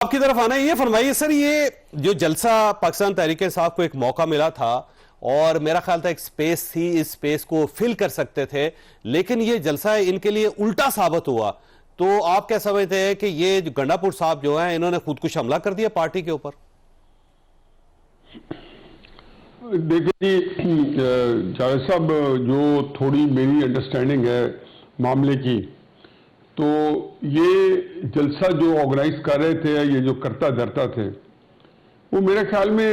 آپ کی طرف آنا ہے، یہ فرمائیے سر، یہ جو جلسہ پاکستان تحریک انصاف کو ایک موقع ملا تھا اور میرا خیال تھا ایک سپیس تھی، اس سپیس کو فل کر سکتے تھے، لیکن یہ جلسہ ان کے لیے الٹا ثابت ہوا، تو آپ کیا سمجھتے ہیں کہ یہ گنڈا پور صاحب جو ہیں انہوں نے خودکش حملہ کر دیا پارٹی کے اوپر؟ دیکھیں جی جاوید صاحب، جو تھوڑی میری انڈرسٹینڈنگ ہے معاملے کی، تو یہ جلسہ جو آرگنائز کر رہے تھے، یہ جو کرتا دھرتا تھے، وہ میرے خیال میں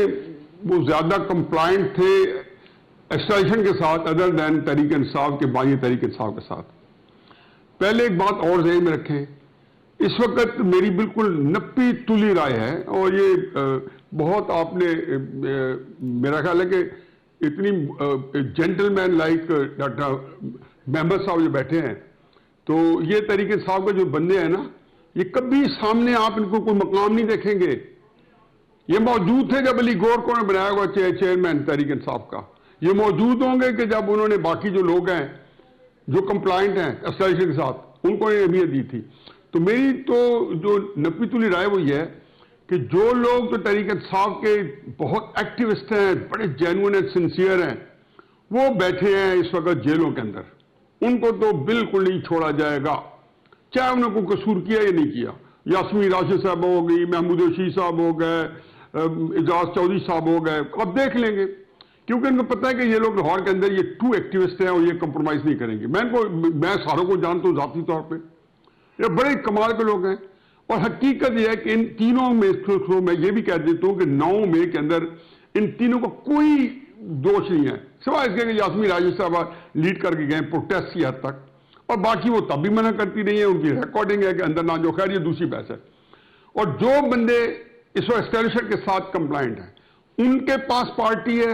وہ زیادہ کمپلائنٹ تھے ایکسٹریشن کے ساتھ ادر دین تحریک انصاف کے بانی تحریک انصاف کے ساتھ۔ پہلے ایک بات اور ذہن میں رکھیں، اس وقت میری بالکل نپی تلی رائے ہے، اور یہ بہت آپ نے میرا خیال ہے کہ اتنی جینٹل مین لائک ڈاکٹر ممبر صاحب جو بیٹھے ہیں، تو یہ تحریک انصاف کے جو بندے ہیں نا، یہ کبھی سامنے آپ ان کو کوئی مقام نہیں دیکھیں گے۔ یہ موجود تھے جب علی گور کو نے بنایا ہوا چیئرمین تحریک انصاف کا، یہ موجود ہوں گے کہ جب انہوں نے باقی جو لوگ ہیں جو کمپلائنٹ ہیں ایسوسیشن کے ساتھ، ان کو اہمیت دی تھی۔ تو میری تو جو نپی تلی رائے وہ یہ ہے کہ جو لوگ جو تحریک انصاف کے بہت ایکٹیوسٹ ہیں، بڑے جینوئن اور سنسیئر ہیں، وہ بیٹھے ہیں اس وقت جیلوں کے اندر، ان کو تو بالکل نہیں چھوڑا جائے گا، چاہے انہوں نے کوئی قصور کیا یا نہیں کیا۔ یاسمین راشد صاحب ہو گئی، محمود رشید صاحب ہو گئے، اعجاز چودھری صاحب ہو گئے، اب دیکھ لیں گے، کیونکہ ان کو پتہ ہے کہ یہ لوگ لاہور کے اندر یہ ٹو ایکٹیوسٹ ہیں اور یہ کمپرومائز نہیں کریں گے۔ میں ساروں کو جانتا ہوں ذاتی طور پہ، یہ بڑے کمال کے لوگ ہیں، اور حقیقت یہ ہے کہ ان تینوں میں یہ بھی کہہ دیتا ہوں کہ 9 مئی کے اندر ان تینوں کو کوئی دوش نہیں ہے، سوائے اس کے کہ یاسمین راشد صاحب لیڈ کر کے گئے پروٹیسٹ کی حد تک، اور باقی وہ تب بھی منع کرتی رہی ہیں، ان کی ریکارڈنگ ہے کہ اندر نہ جو، خیر یہ دوسری بحث ہے۔ اور جو بندے اس وقت اسٹیبلشمنٹ کے ساتھ کمپلائنٹ ہیں، ان کے پاس پارٹی ہے،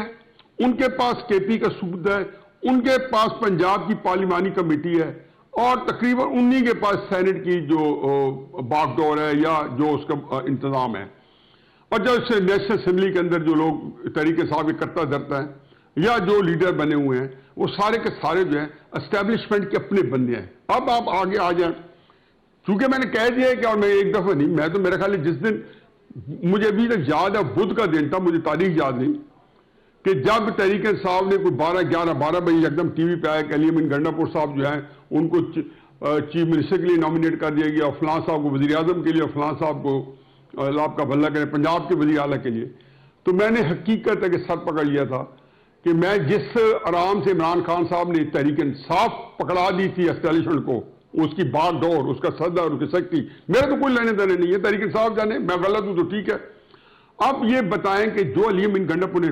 ان کے پاس کے پی کا ثبوت ہے، ان کے پاس پنجاب کی پارلیمانی کمیٹی ہے، اور تقریباً انہی کے پاس سینٹ کی جو باغ ڈور ہے یا جو اس کا انتظام ہے، اور جب سے نیشنل اسمبلی کے اندر جو لوگ تحریک انصاف کے کرتا دھرتا ہے یا جو لیڈر بنے ہوئے ہیں، وہ سارے کے سارے جو ہیں اسٹیبلشمنٹ کے اپنے بندے ہیں۔ اب آپ آگے آ جائیں، چونکہ میں نے کہہ دیا ہے کہ، اور میں ایک دفعہ نہیں، میں تو میرا خیال ہے جس دن مجھے ابھی تک یاد ہے، بدھ کا دن تھا، مجھے تاریخ یاد نہیں، کہ جب تحریک انصاف نے کوئی 12 بجے ایک دم ٹی وی پہ آیا کہ علی امین گنڈا پور صاحب جو ہیں ان کو چیف منسٹر کے لیے نامینیٹ کر دیا گیا، اور فلاں صاحب کو وزیر اعظم کے لیے، اور فلاں صاحب کو اللہ آپ کا بھلا کرے پنجاب کے وزیر اعلیٰ کے لیے، تو میں نے حقیقت ہے کہ سر پکڑ لیا تھا کہ میں جس آرام سے عمران خان صاحب نے تحریک انصاف پکڑا دی تھی اسٹیبلشمنٹ کو، اس کی باغ ڈور، اس کا صدر، اس کی سیکرٹری، میرے تو کوئی لینے دینے نہیں ہے، تحریک انصاف جانے، میں غلط ہوں تو ٹھیک ہے۔ اب یہ بتائیں کہ جو علی امین گنڈا پور نے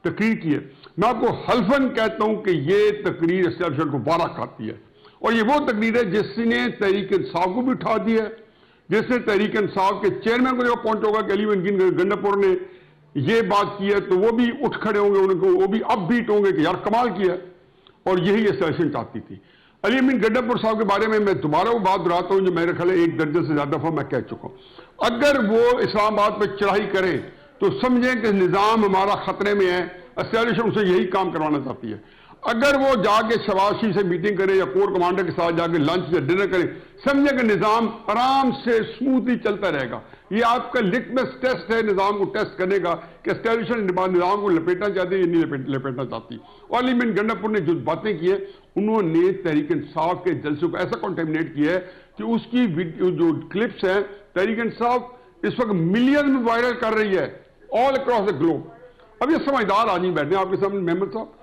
تقریر کی ہے، میں آپ کو حلفاً کہتا ہوں کہ یہ تقریر اسٹیبلشمنٹ کو بارہ کھاتی ہے، اور یہ وہ تقریر ہے جس نے تحریک انصاف کو بھی اٹھا دیا ہے، جس نے تحریک انصاف کے چیئرمین کو جب پوائنٹ ہوگا کہ علی امین گنڈا پور نے یہ بات کی ہے، تو وہ بھی اٹھ کھڑے ہوں گے، ان کو وہ بھی اپ بیٹ ہوں گے کہ یار کمال کیا ہے، اور یہی اسٹیبلشمنٹ چاہتی تھی۔ علی امین گنڈا پور صاحب کے بارے میں دوبارہ وہ بات دہراتا ہوں جو میرے خیال ہے 1 درجن سے زیادہ دفعہ میں کہہ چکا ہوں، اگر وہ اسلام آباد پہ چڑھائی کریں تو سمجھیں کہ نظام ہمارا خطرے میں ہے، اسٹیبلشمنٹ سے یہی کام کروانا چاہتی ہے۔ اگر وہ جا کے شہباز شریف سے میٹنگ کریں یا کور کمانڈر کے ساتھ جا کے لنچ یا ڈنر کریں، سمجھیں کہ نظام آرام سے سموتھلی چلتا رہے گا۔ یہ آپ کا لٹمس ٹیسٹ ہے نظام کو ٹیسٹ کرنے کا کہ اسٹیبلشمنٹ نظام کو لپیٹنا چاہتی ہے یا نہیں لپیٹنا چاہتی۔ اور علی امین گنڈا پور نے جو باتیں کی ہیں، انہوں نے تحریک انصاف کے جلسے کو ایسا کنٹیمنیٹ کیا ہے کہ اس کی جو کلپس ہیں تحریک انصاف اس وقت ملین میں وائرل کر رہی ہے آل اکراس دا گلوب۔ اب یہ سمجھدار آدمی بیٹھے ہیں آپ کے سامنے ممبر صاحب،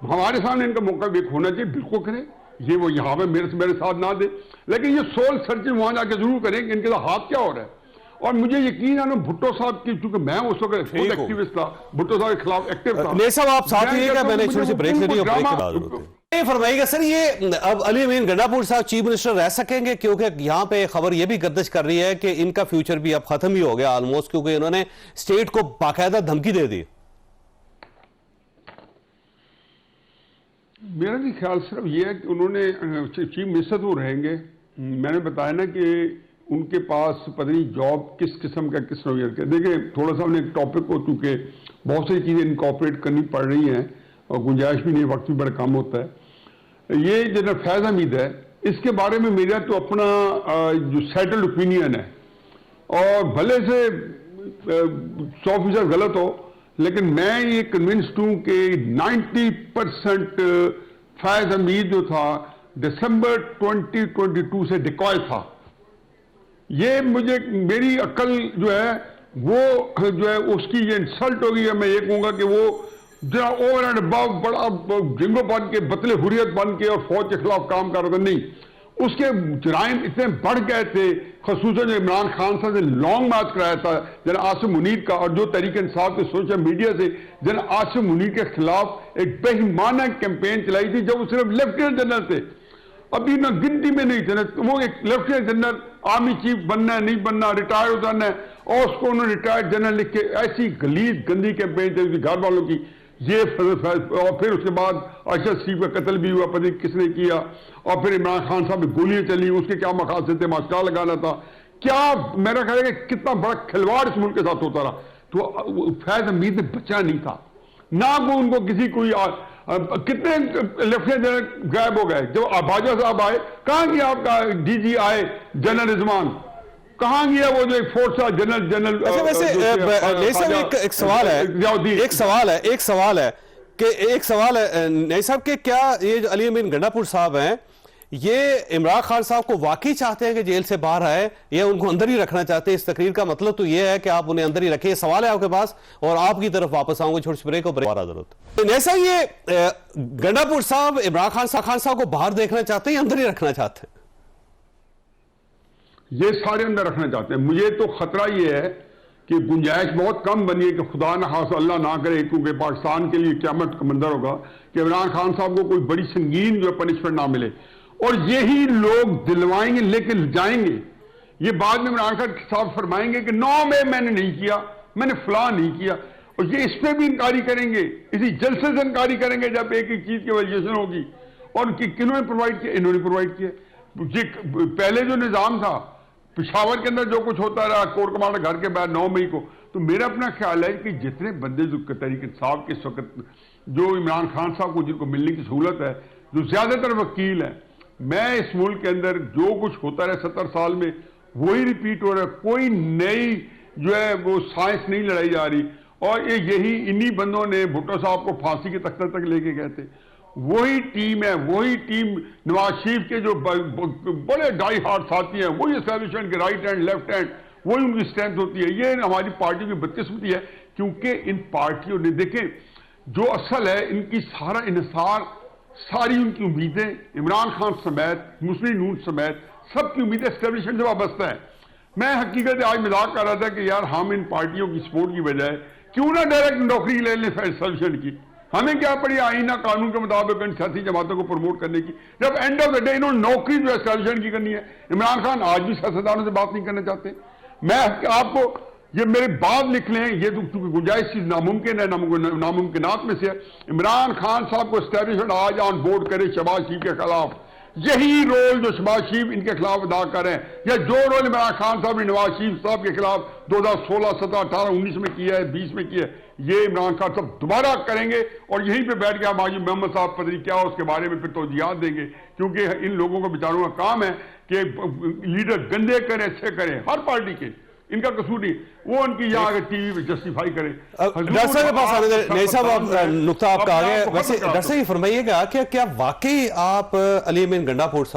ہمارے سامنے ان کا موقع بھی ہونا چاہیے، بالکل کریں، یہ وہ یہاں پہ میرے ساتھ نہ دے، لیکن یہ سول سرچنگ وہاں جا کے ضرور کریں کہ ان کے ہاتھ کیا ہو رہا ہے۔ اور مجھے یقین ہے بھٹو صاحب کی، چونکہ میں اس وقت خود ایکٹیوسٹ تھا، بھٹو صاحب کے خلاف ایکٹیو تھا۔ نیس صاحب آپ ساتھ ہی کہ میں نے چھوٹی سی بریک لے دی اور بریک کے بعد یہ فرمائیے گا سر، یہ اب علی امین گنڈا پور صاحب چیف منسٹر رہ سکیں گے؟ کیونکہ یہاں پہ خبر یہ بھی گردش کر رہی ہے کہ ان کا فیوچر بھی اب ختم ہی ہو گیا آلموسٹ، کیونکہ انہوں نے اسٹیٹ کو باقاعدہ دھمکی دے دی۔ میرا بھی خیال صرف یہ ہے کہ انہوں نے چیف منسٹر تو رہیں گے، میں نے بتایا نا کہ ان کے پاس پتہ نہیں جاب کس قسم کا کس نوعیت کا۔ دیکھیں تھوڑا سا ہم نے ایک ٹاپک کو، چونکہ بہت سی چیزیں انکارپوریٹ کرنی پڑ رہی ہیں اور گنجائش بھی نہیں، وقت بھی بڑا کم ہوتا ہے۔ یہ جنرل فیض حمید ہے، اس کے بارے میں میرا تو اپنا جو سیٹلڈ اوپینین ہے اور بھلے سے 100% غلط ہو، لیکن میں یہ کنونسڈ ہوں کہ 90% فیض حمید جو تھا دسمبر 2022 سے ڈکوائے تھا. یہ میری عقل جو ہے وہ جو ہے اس کی یہ انسلٹ ہوگی. میں یہ کہوں گا کہ وہ جو اوور اینڈ ابو بڑا جنگو بن کے بطل حریت بن کے اور فوج کے خلاف کام کر رہا تھا. نہیں، اس کے جرائم اتنے بڑھ گئے تھے، خصوصاً جو عمران خان صاحب نے لانگ مارچ کرایا تھا جناب عاصم منیر کا، اور جو تحریک انصاف کے سوشل میڈیا سے جناب عاصم منیر کے خلاف ایک بہیمانہ کیمپین چلائی تھی جب وہ صرف لیفٹیننٹ جنرل تھے، ابھی نہ گنتی میں نہیں تھے. وہ ایک لیفٹیننٹ جنرل آرمی چیف بننا ہے نہیں بننا، ریٹائر ہو جانا ہے، اور اس کو انہوں نے ریٹائرڈ جنرل لکھ کے ایسی غلیظ گندی کیمپین تھی اس کے گھر والوں کی. یہ اور پھر اس کے بعد ارشد شریف کا قتل بھی ہوا، پتہ نہیں کس نے کیا، اور پھر عمران خان صاحب نے گولیاں چلی، اس کے کیا مقاصد تھے، ماسکا لگانا تھا. کیا میرا خیال ہے کہ کتنا بڑا کھلواڑ اس ملک کے ساتھ ہوتا رہا. تو فیض حمید نے بچا نہیں تھا، نہ کو ان کو کسی کوئی کتنے لیفٹیننٹ جنرل غائب ہو گئے. جب باجوہ صاحب آئے، کہاں گیا آپ کا ڈی جی آئے جنرل رضوان، کہاں گیا وہ جو ایک فورس تھا جنرل اچھا ویسے نئی صاحب ایک سوال ہے نئی صاحب کہ کیا یہ جو علی امین گنڈا پور صاحب ہیں یہ عمران خان صاحب کو واقعی چاہتے ہیں کہ جیل سے باہر آئے یا ان کو اندر ہی رکھنا چاہتے ہیں؟ اس تقریر کا مطلب تو یہ ہے کہ آپ انہیں اندر ہی رکھیں. سوال ہے آپ کے پاس اور آپ کی طرف واپس آؤں گے چھوٹی سی بریک اور بریک ضرورت. نئی صاحب یہ گنڈا پور صاحب عمران خان صاحب کو باہر دیکھنا چاہتے ہیں یا اندر ہی رکھنا چاہتے ہیں؟ یہ سارے اندر رکھنا چاہتے ہیں. مجھے تو خطرہ یہ ہے کہ گنجائش بہت کم بنی ہے کہ خدا نہ خاص اللہ نہ کرے، کیونکہ پاکستان کے لیے قیامت کا منظر ہوگا کہ عمران خان صاحب کو کوئی بڑی سنگین جو پنشمنٹ نہ ملے، اور یہی لوگ دلوائیں گے لے کے جائیں گے. یہ بعد میں عمران خان صاحب فرمائیں گے کہ نو میں نے نہیں کیا، میں نے فلاں نہیں کیا، اور یہ اس پہ بھی انکاری کریں گے، اسی جلسے سے انکاری کریں گے جب ایک ایک چیز کی ویلیویشن ہوگی. اور کنہوں نے پرووائڈ کیا؟ انہوں نے پرووائڈ کیا. پہلے جو نظام تھا پشاور کے اندر جو کچھ ہوتا رہا کورٹ کمانڈر گھر کے بعد 9 مئی کو، تو میرا اپنا خیال ہے کہ جتنے بندے جو تحریک انصاف کے اس وقت جو عمران خان صاحب کو جن کو ملنے کی سہولت ہے، جو زیادہ تر وکیل ہیں، میں اس ملک کے اندر جو کچھ ہوتا رہا 70 سال میں وہی ریپیٹ ہو رہا ہے. کوئی نئی جو ہے وہ سائنس نہیں لڑائی جا رہی. اور یہی انہی بندوں نے بھٹو صاحب کو پھانسی کے تختے تک لے کے گئے تھے. وہی ٹیم ہے، وہی ٹیم نواز شریف کے جو بڑے ڈائی ہارٹ ساتھی ہیں، وہی اسٹیبلشمنٹ کے رائٹ ہینڈ لیفٹ ہینڈ، وہی ان کی اسٹرینتھ ہوتی ہے. یہ ہماری پارٹی کی بدقسمتی ہے کیونکہ ان پارٹیوں نے دیکھیں جو اصل ہے ان کی سارا انحصار، ساری ان کی امیدیں عمران خان سمیت مسلم نون سمیت سب کی امیدیں اسٹیبلشمنٹ سے وابستہ ہیں. میں حقیقت آج مذاق کر رہا تھا کہ یار ہم ان پارٹیوں کی سپورٹ کی بجائے کیوں نہ ڈائریکٹ نوکری لے لیں اسٹیبلشمنٹ کی. ہمیں کیا پڑی آئینہ قانون کے مطابق ان سیاسی جماعتوں کو پروموٹ کرنے کی، جب اینڈ آف دا ڈے انہوں نے نوکری جو اسٹیبلشمنٹ کی کرنی ہے. عمران خان آج بھی سیاستدانوں سے بات نہیں کرنا چاہتے. میں آپ کو یہ میرے بات لکھ لیں، یہ تو چونکہ گنجائش چیز ناممکن ہے، ناممکنات میں سے ہے. عمران خان صاحب کو اسٹیبلشمنٹ آج آن بورڈ کرے شہباز شریف کے خلاف، یہی رول جو شہباز شریف ان کے خلاف ادا کریں، یا جو رول عمران خان صاحب نے نواز شریف صاحب کے خلاف 2016 17 18 19 میں کیا ہے، 20 میں کیا ہے، یہ عمران خان صاحب دوبارہ کریں گے. اور یہیں پہ بیٹھ کے ہم آج محمد صاحب پتہ نہیں کیا اس کے بارے میں پھر توجیہات دیں گے، کیونکہ ان لوگوں کو بیچاروں کا کام ہے کہ لیڈر گندے کریں اچھے کریں، ہر پارٹی کے، ان کا قصور نہیں، وہ ان کی یہاں ٹی وی پہ جسٹیفائی کریں. ڈاکٹر صاحب کے پاس آنے دیں. نئی صاحب آپ نقطہ آپ کا آگے، ویسے ڈاکٹر صاحب یہ فرمائیے گا کہ کیا واقعی آپ علی امین گنڈا پور صاحب